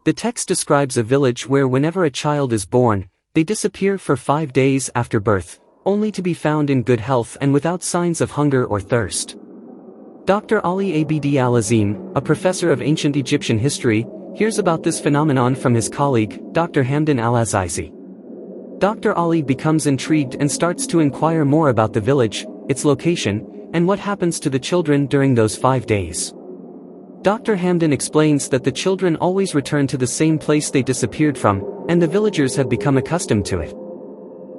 The text describes a village where whenever a child is born, they disappear for 5 days after birth, only to be found in good health and without signs of hunger or thirst. Dr. Ali Abd al-Azim, a professor of ancient Egyptian history, hears about this phenomenon from his colleague, Dr. Hamdan al-Azizi. Dr. Ali becomes intrigued and starts to inquire more about the village, its location, and what happens to the children during those 5 days. Dr. Hamdan explains that the children always return to the same place they disappeared from, and the villagers have become accustomed to it.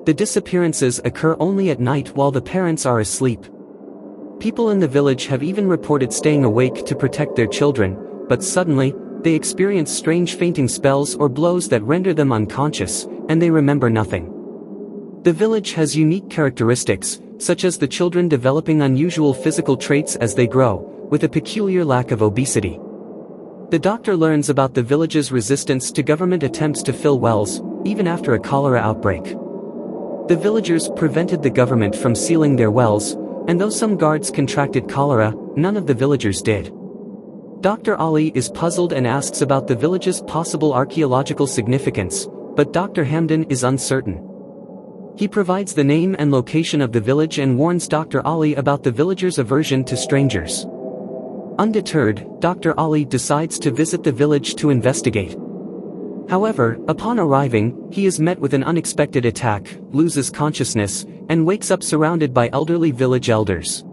The disappearances occur only at night while the parents are asleep. People in the village have even reported staying awake to protect their children, but suddenly, they experience strange fainting spells or blows that render them unconscious, and they remember nothing. The village has unique characteristics, such as the children developing unusual physical traits as they grow, with a peculiar lack of obesity. The doctor learns about the village's resistance to government attempts to fill wells, even after a cholera outbreak. The villagers prevented the government from sealing their wells, and though some guards contracted cholera, none of the villagers did. Dr. Ali is puzzled and asks about the village's possible archaeological significance, but Dr. Hamdan is uncertain. He provides the name and location of the village and warns Dr. Ali about the villagers' aversion to strangers. Undeterred, Dr. Ali decides to visit the village to investigate. However, upon arriving, he is met with an unexpected attack, loses consciousness, and wakes up surrounded by elderly village elders.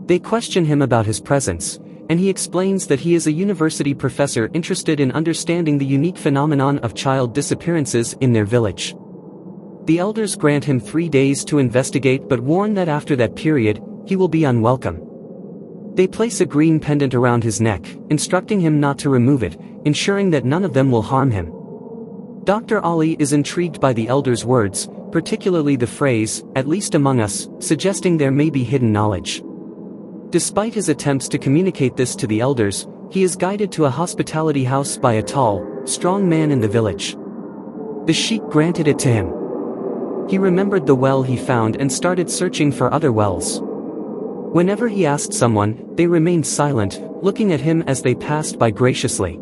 They question him about his presence, and he explains that he is a university professor interested in understanding the unique phenomenon of child disappearances in their village. The elders grant him 3 days to investigate but warn that after that period, he will be unwelcome. They place a green pendant around his neck, instructing him not to remove it, ensuring that none of them will harm him. Dr. Ali is intrigued by the elders' words, particularly the phrase, "at least among us," suggesting there may be hidden knowledge. Despite his attempts to communicate this to the elders, he is guided to a hospitality house by a tall, strong man in the village. The sheikh granted it to him. He remembered the well he found and started searching for other wells. Whenever he asked someone, they remained silent, looking at him as they passed by graciously.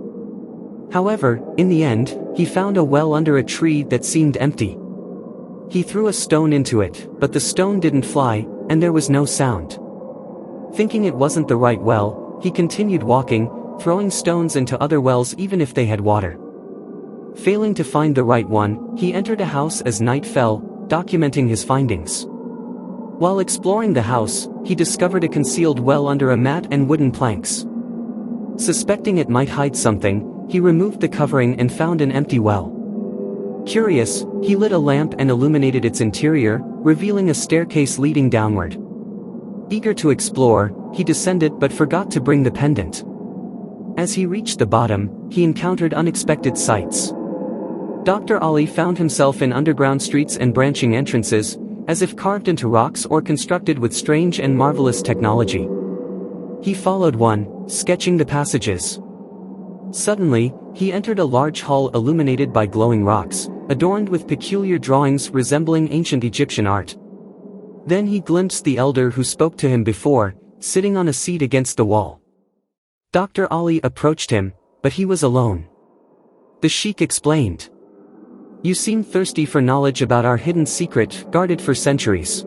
However, in the end, he found a well under a tree that seemed empty. He threw a stone into it, but the stone didn't fly, and there was no sound. Thinking it wasn't the right well, he continued walking, throwing stones into other wells even if they had water. Failing to find the right one, he entered a house as night fell, documenting his findings. While exploring the house, he discovered a concealed well under a mat and wooden planks. Suspecting it might hide something, he removed the covering and found an empty well. Curious, he lit a lamp and illuminated its interior, revealing a staircase leading downward. Eager to explore, he descended but forgot to bring the pendant. As he reached the bottom, he encountered unexpected sights. Dr. Ali found himself in underground streets and branching entrances, as if carved into rocks or constructed with strange and marvelous technology. He followed one, sketching the passages. Suddenly, he entered a large hall illuminated by glowing rocks, adorned with peculiar drawings resembling ancient Egyptian art. Then he glimpsed the elder who spoke to him before, sitting on a seat against the wall. Dr. Ali approached him, but he was alone. The sheikh explained. "You seem thirsty for knowledge about our hidden secret, guarded for centuries.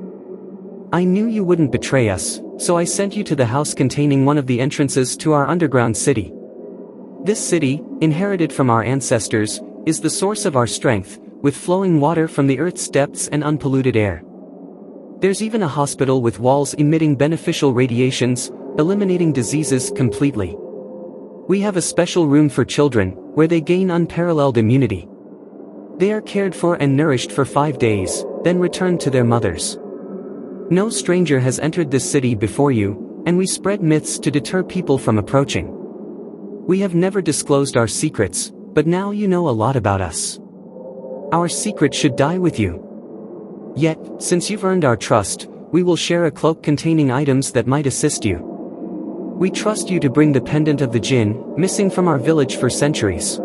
I knew you wouldn't betray us, so I sent you to the house containing one of the entrances to our underground city. This city, inherited from our ancestors, is the source of our strength, with flowing water from the earth's depths and unpolluted air. There's even a hospital with walls emitting beneficial radiations, eliminating diseases completely. We have a special room for children, where they gain unparalleled immunity. They are cared for and nourished for 5 days, then returned to their mothers. No stranger has entered this city before you, and we spread myths to deter people from approaching. We have never disclosed our secrets, but now you know a lot about us. Our secret should die with you. Yet, since you've earned our trust, we will share a cloak containing items that might assist you. We trust you to bring the pendant of the jinn, missing from our village for centuries."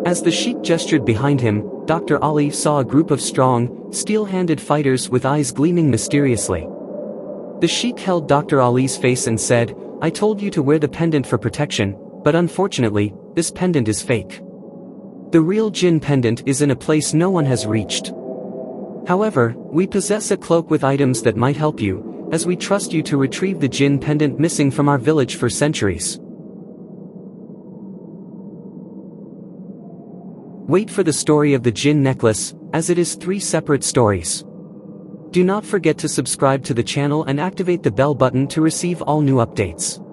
As the sheikh gestured behind him, Dr. Ali saw a group of strong, steel-handed fighters with eyes gleaming mysteriously. The sheikh held Dr. Ali's face and said, "I told you to wear the pendant for protection, but unfortunately, this pendant is fake. The real Jinn pendant is in a place no one has reached. However, we possess a cloak with items that might help you, as we trust you to retrieve the Jinn pendant missing from our village for centuries. Wait for the story of the Jinn necklace, as it is 3 separate stories. Do not forget to subscribe to the channel and activate the bell button to receive all new updates.